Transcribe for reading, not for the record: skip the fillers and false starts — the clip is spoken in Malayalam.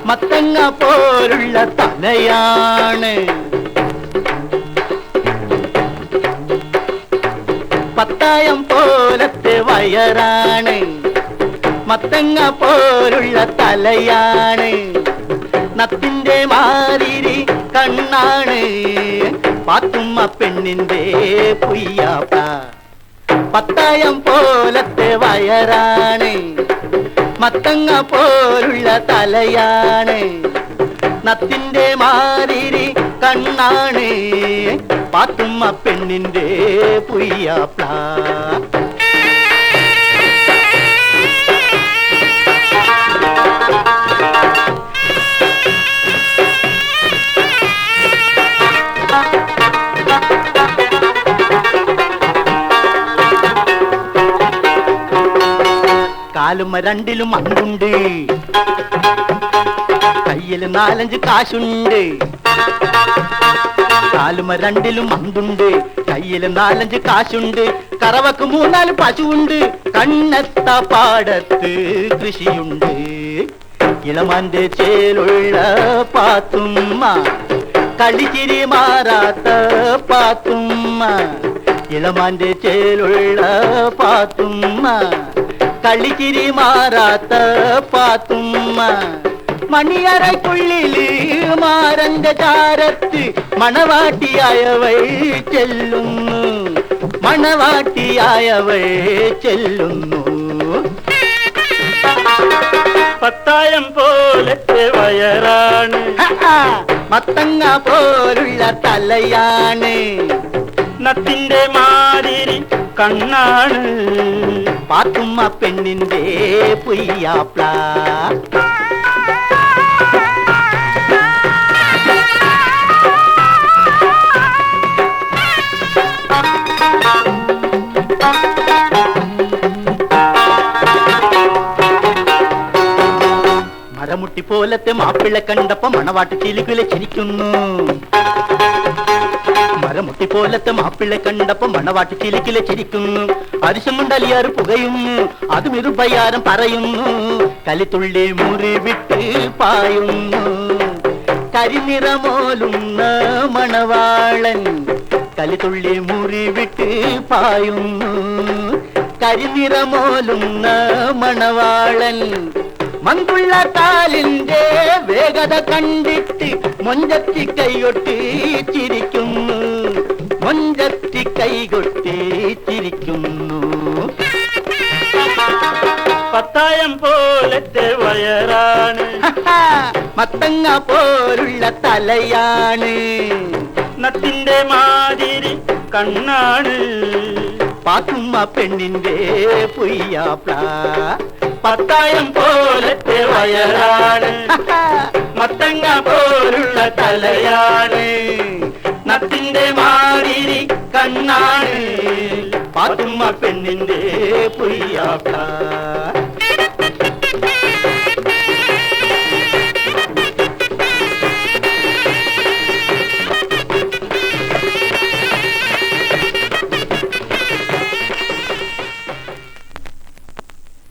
മത്തങ്ങ പോലുള്ള തലയാണ്. പത്തായം പോലത്തെ വയറാണ്. മത്തങ്ങ പോലുള്ള തലയാണ്. നത്തിന്റെ മാതിരി കണ്ണാണ്. പാത്തുമ്മ പെണ്ണിന്റെ പുയ്യാപ്പ. പത്തായം പോലത്തെ വയറാണ്. മത്തങ്ങ പോലുള്ള തലയാണ്. നത്തിന്റെ മാതിരി കണ്ണാണ്. പാത്തുമ്മ പെണ്ണിന്റെ പുയ്യാപ്പ. കാലും രണ്ടിലും അണ്ടുണ്ട്. കയ്യിൽ 4-5 കാശുണ്ട്. കാലും രണ്ടിലും അണ്ടുണ്ട്. കയ്യിൽ 4-5 കാശുണ്ട്. കറവക്ക് 3-4 പശുവുണ്ട്. കണ്ണത്ത പാടത്ത് കൃഷിയുണ്ട്. ഇളമാന്റെ ചേലുള്ള പാത്തുമ്മ. കളിച്ചിരി മാറാത്ത പാത്തുമ്മ. ഇളമാന്റെ ചേലുള്ള പാത്തുമ്മ. കളിച്ചിരി മാറാത്ത പാത്തുമ്മ. മണിയറയ്ക്കുള്ളില് മാരന്റെ ചാരത്ത് മണവാട്ടിയായവൾ ചെല്ലുന്നു. മണവാട്ടിയായവൾ ചെല്ലുന്നു. പത്തായം പോലത്തെ വയറാണ്. മത്തങ്ങ പോലുള്ള തലയാണ്. നത്തിന്റെ മാതിരി കണ്ണാണ്. പാത്തുമ്മ പെണ്ണിന്റെ പുയ്യാപ്ല. മരമുട്ടി പോലത്തെ മാപ്പിളെ കണ്ടപ്പോ മണവാട്ടി ചിലിക്കുലെ ചിരിക്കുന്നു. മരമുട്ടി പോലത്തെ മാപ്പിളെ കണ്ടപ്പോ മണവാട്ടി ചിലിക്കിലെ ചിരിക്കുന്നു. അരിശമുണ്ടലിയാറ് പുകയുന്നു. അതും ഇരുപയ്യാരം പറയുന്നു. കലിത്തുള്ളി മുറി വിട്ട് പായുന്നു. കരിനിറമോലുന്ന മണവാളൻ. കലിത്തുള്ളി മുറി വിട്ട് പായുന്നു. കരിനിറമോലുന്ന മണവാളൻ. മങ്കുള്ള കാലിന്റെ വേഗത കണ്ടിട്ട് മൊഞ്ചത്തി കൈകൊട്ടി ചിരിക്കുന്നു. മൊഞ്ചത്തി കൈകൊട്ടി ചിരിക്കുന്നു. പത്തായം പോലത്തെ വയറാണ്. മത്തങ്ങ പോലുള്ള തലയാണ്. നത്തിന്റെ മാതിരി കണ്ണാണ്. പാത്തുമ്മ പെണ്ണിന്റെ പുയ്യാപ്ല. പത്തായം പോലത്തെ വയറാണ്. മത്തങ്ങ പോലുള്ള തലയാണ്. നത്തിന്റെ മാതിരി കണ്ണാണ്. പാത്തുമ്മ പെണ്ണിന്റെ പുയ്യാപ്ല.